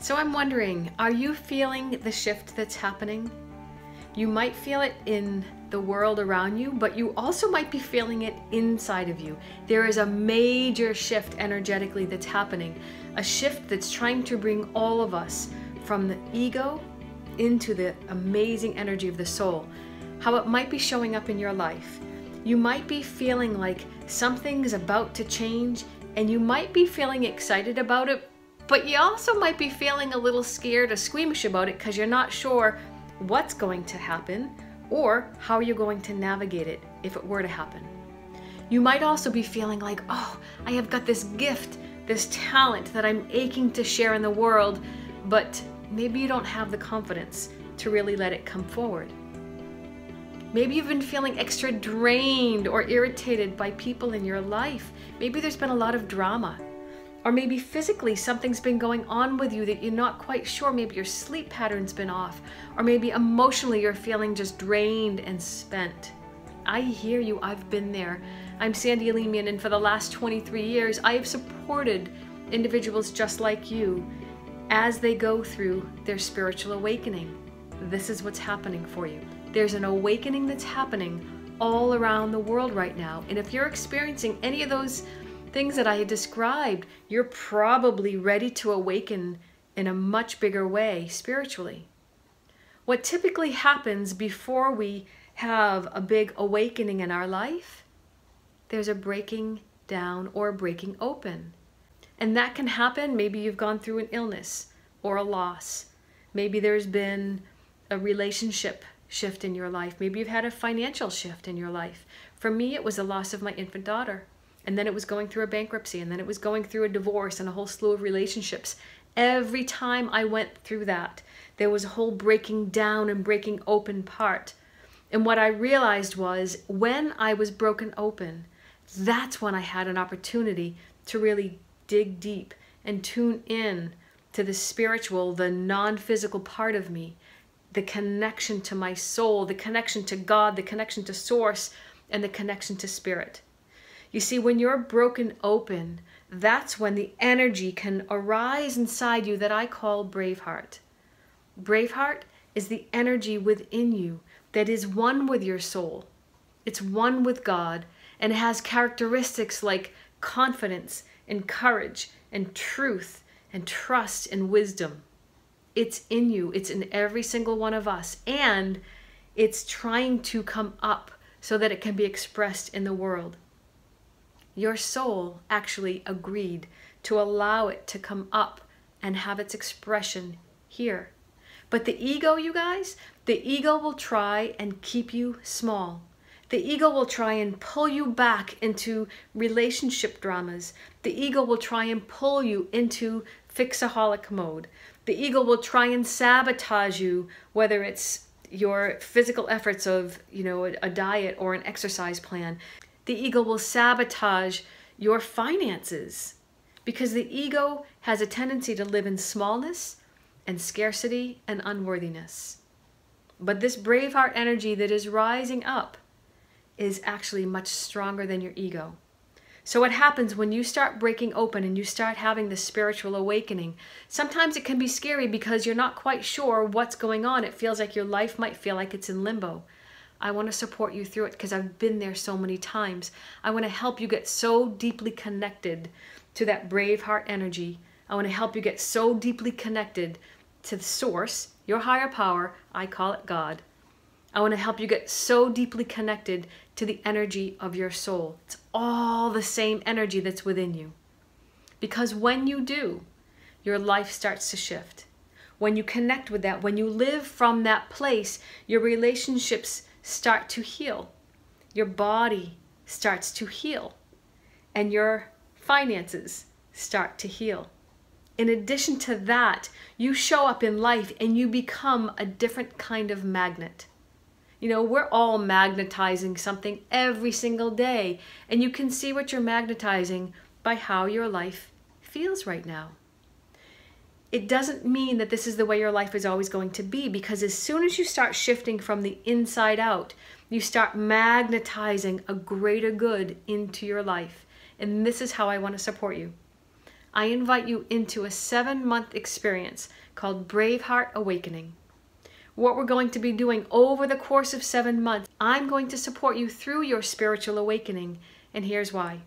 So I'm wondering, are you feeling the shift that's happening? You might feel it in the world around you, but you also might be feeling it inside of you. There is a major shift energetically that's happening, a shift that's trying to bring all of us from the ego into the amazing energy of the soul. How it might be showing up in your life. You might be feeling like something's about to change, and you might be feeling excited about it, but you also might be feeling a little scared or squeamish about it because you're not sure what's going to happen or how you're going to navigate it if it were to happen. You might also be feeling like, oh, I have got this gift, this talent that I'm aching to share in the world, but maybe you don't have the confidence to really let it come forward. Maybe you've been feeling extra drained or irritated by people in your life. Maybe there's been a lot of drama. Or maybe physically something's been going on with you that you're not quite sure. Maybe your sleep pattern's been off. Or maybe emotionally you're feeling just drained and spent. I hear you, I've been there. I'm Sandy Alemian, and for the last 23 years, I have supported individuals just like you as they go through their spiritual awakening. This is what's happening for you. There's an awakening that's happening all around the world right now. And if you're experiencing any of those things that I had described, you're probably ready to awaken in a much bigger way spiritually. What typically happens before we have a big awakening in our life, there's a breaking down or a breaking open. And that can happen. Maybe you've gone through an illness or a loss. Maybe there's been a relationship shift in your life. Maybe you've had a financial shift in your life. For me, it was the loss of my infant daughter. And then it was going through a bankruptcy, and then it was going through a divorce and a whole slew of relationships. Every time I went through that, there was a whole breaking down and breaking open part. And what I realized was when I was broken open, that's when I had an opportunity to really dig deep and tune in to the spiritual, the non-physical part of me, the connection to my soul, the connection to God, the connection to Source, and the connection to Spirit. You see, when you're broken open, that's when the energy can arise inside you that I call Braveheart. Braveheart is the energy within you that is one with your soul. It's one with God, and it has characteristics like confidence and courage and truth and trust and wisdom. It's in you. It's in every single one of us. And it's trying to come up so that it can be expressed in the world. Your soul actually agreed to allow it to come up and have its expression here. But the ego, you guys, the ego will try and keep you small. The ego will try and pull you back into relationship dramas. The ego will try and pull you into fixaholic mode. The ego will try and sabotage you, whether it's your physical efforts of, a diet or an exercise plan. The ego will sabotage your finances because the ego has a tendency to live in smallness and scarcity and unworthiness. But this Braveheart energy that is rising up is actually much stronger than your ego. So what happens when you start breaking open and you start having this spiritual awakening? Sometimes it can be scary because you're not quite sure what's going on. It feels like your life might feel like it's in limbo. I want to support you through it because I've been there so many times. I want to help you get so deeply connected to that Braveheart energy. I want to help you get so deeply connected to the Source, your higher power. I call it God. I want to help you get so deeply connected to the energy of your soul. It's all the same energy that's within you. Because when you do, your life starts to shift. When you connect with that, when you live from that place, your relationships start to heal. Your body starts to heal. And your finances start to heal. In addition to that, you show up in life and you become a different kind of magnet. We're all magnetizing something every single day, and you can see what you're magnetizing by how your life feels right now. It doesn't mean that this is the way your life is always going to be, because as soon as you start shifting from the inside out, you start magnetizing a greater good into your life. And this is how I want to support you. I invite you into a 7-month experience called Braveheart Awakening. What we're going to be doing over the course of 7 months, I'm going to support you through your spiritual awakening, and here's why.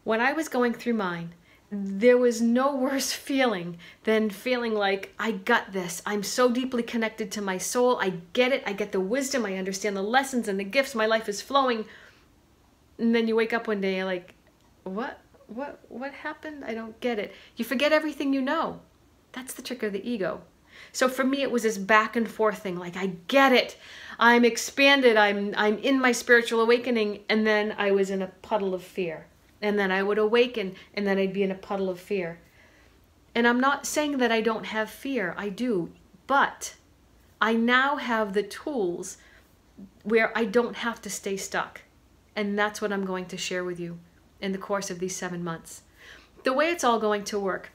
When I was going through mine, there was no worse feeling than feeling like, I got this. I'm so deeply connected to my soul. I get it. I get the wisdom. I understand the lessons and the gifts. My life is flowing. And then you wake up one day, you're like, what happened? I don't get it. You forget everything you know. That's the trick of the ego. So for me, it was this back and forth thing. Like, I get it. I'm expanded. I'm in my spiritual awakening. And then I was in a puddle of fear. And then I would awaken, and then I'd be in a puddle of fear. And I'm not saying that I don't have fear. I do. But I now have the tools where I don't have to stay stuck. And that's what I'm going to share with you in the course of these 7 months. The way it's all going to work,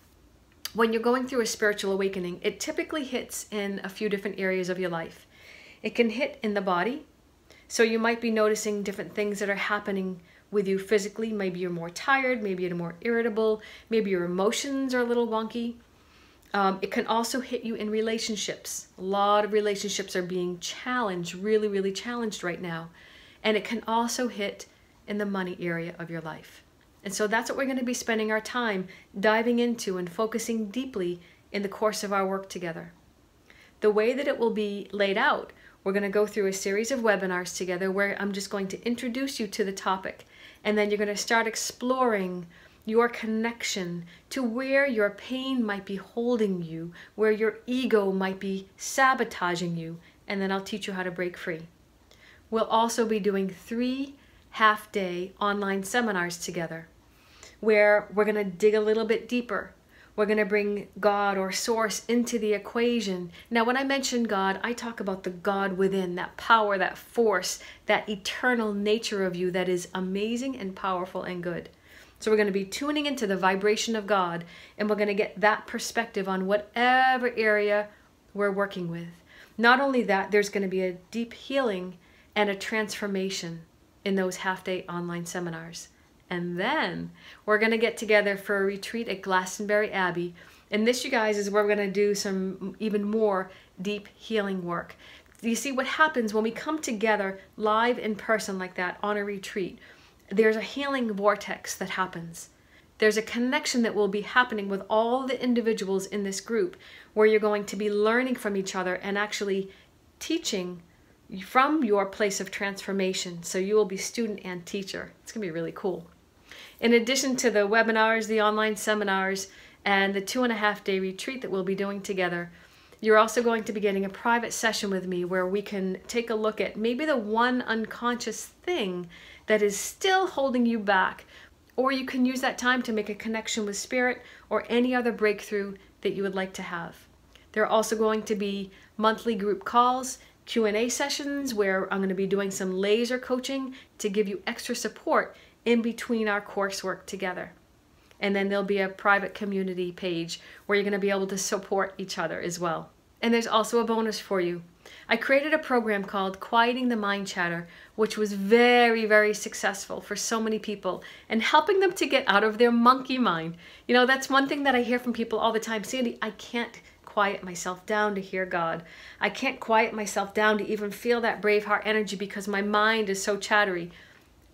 when you're going through a spiritual awakening, it typically hits in a few different areas of your life. It can hit in the body. So you might be noticing different things that are happening with you physically. Maybe you're more tired, maybe you're more irritable, maybe your emotions are a little wonky. It can also hit you in relationships. A lot of relationships are being challenged, really, really challenged right now. And it can also hit in the money area of your life. And so that's what we're going to be spending our time diving into and focusing deeply in the course of our work together. The way that it will be laid out, we're going to go through a series of webinars together where I'm just going to introduce you to the topic. And then you're going to start exploring your connection to where your pain might be holding you, where your ego might be sabotaging you, and then I'll teach you how to break free. We'll also be doing 3 half-day online seminars together where we're going to dig a little bit deeper. We're going to bring God or source into the equation. Now, when I mention God, I talk about the God within, that power, that force, that eternal nature of you that is amazing and powerful and good. So we're going to be tuning into the vibration of God, and we're going to get that perspective on whatever area we're working with. Not only that, there's going to be a deep healing and a transformation in those half-day online seminars. And then we're going to get together for a retreat at Glastonbury Abbey. And this, you guys, is where we're going to do some even more deep healing work. You see, what happens when we come together live in person like that on a retreat, there's a healing vortex that happens. There's a connection that will be happening with all the individuals in this group where you're going to be learning from each other and actually teaching from your place of transformation. So you will be student and teacher. It's going to be really cool. In addition to the webinars, the online seminars, and the 2.5-day retreat that we'll be doing together, you're also going to be getting a private session with me where we can take a look at maybe the one unconscious thing that is still holding you back. Or you can use that time to make a connection with spirit or any other breakthrough that you would like to have. There are also going to be monthly group calls, Q&A sessions where I'm going to be doing some laser coaching to give you extra support in between our coursework together. And then there'll be a private community page where you're going to be able to support each other as well. And there's also a bonus for you. I created a program called Quieting the Mind Chatter, which was very, very successful for so many people and helping them to get out of their monkey mind. You know, that's one thing that I hear from people all the time. Sandy, I can't quiet myself down to hear God. I can't quiet myself down to even feel that brave heart energy because my mind is so chattery.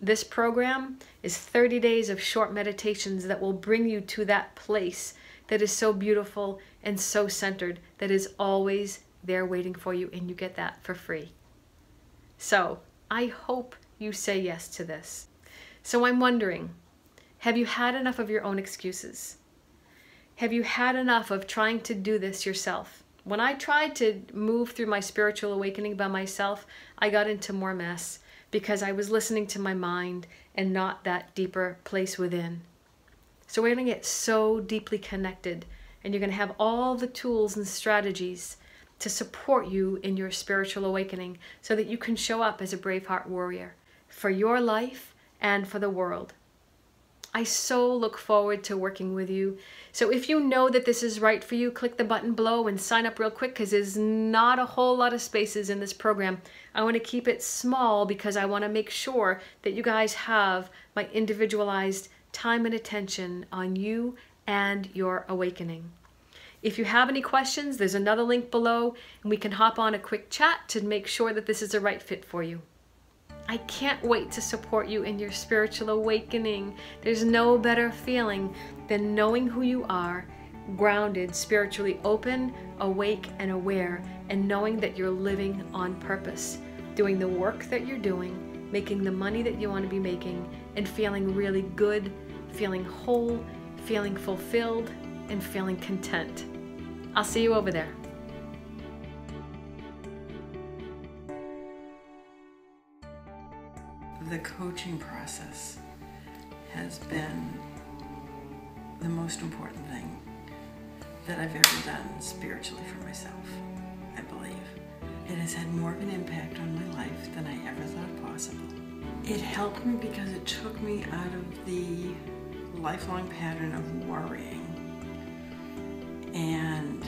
This program is 30 days of short meditations that will bring you to that place that is so beautiful and so centered, that is always there waiting for you, and you get that for free. So I hope you say yes to this. So I'm wondering, have you had enough of your own excuses? Have you had enough of trying to do this yourself? When I tried to move through my spiritual awakening by myself, I got into more mess because I was listening to my mind and not that deeper place within. So we're going to get so deeply connected, and you're going to have all the tools and strategies to support you in your spiritual awakening so that you can show up as a Braveheart warrior for your life and for the world. I so look forward to working with you. So if you know that this is right for you, click the button below and sign up real quick because there's not a whole lot of spaces in this program. I want to keep it small because I want to make sure that you guys have my individualized time and attention on you and your awakening. If you have any questions, there's another link below, and we can hop on a quick chat to make sure that this is the right fit for you. I can't wait to support you in your spiritual awakening. There's no better feeling than knowing who you are, grounded, spiritually open, awake, and aware, and knowing that you're living on purpose, doing the work that you're doing, making the money that you want to be making, and feeling really good, feeling whole, feeling fulfilled, and feeling content. I'll see you over there. The coaching process has been the most important thing that I've ever done spiritually for myself, I believe. It has had more of an impact on my life than I ever thought possible. It helped me because it took me out of the lifelong pattern of worrying. And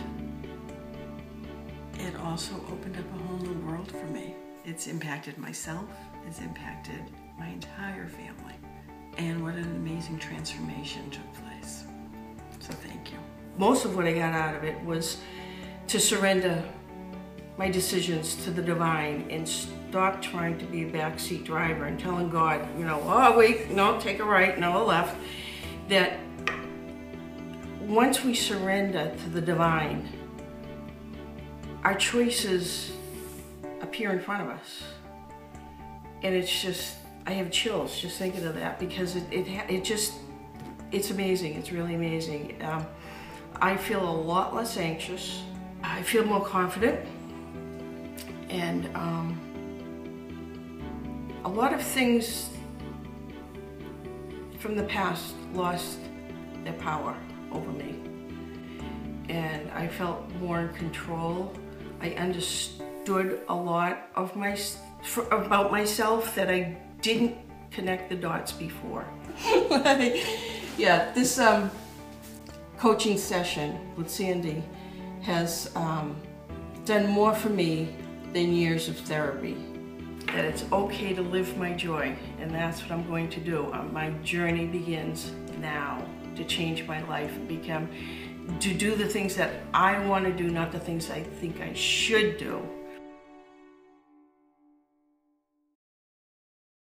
it also opened up a whole new world for me. It's impacted myself, it's impacted my entire family. And what an amazing transformation took place. So thank you. Most of what I got out of it was to surrender my decisions to the divine and stop trying to be a backseat driver and telling God, you know, oh wait, no, take a right, no, a left. That once we surrender to the divine, our choices appear in front of us. And it's just, I have chills just thinking of that, because it's amazing. It's really amazing. I feel a lot less anxious. I feel more confident. And a lot of things from the past lost their power over me. And I felt more in control. I understood a lot of about myself that I didn't connect the dots before. Yeah, this coaching session with Sandy has done more for me than years of therapy. That it's okay to live my joy, and that's what I'm going to do. My journey begins now to change my life and to do the things that I want to do, not the things I think I should do.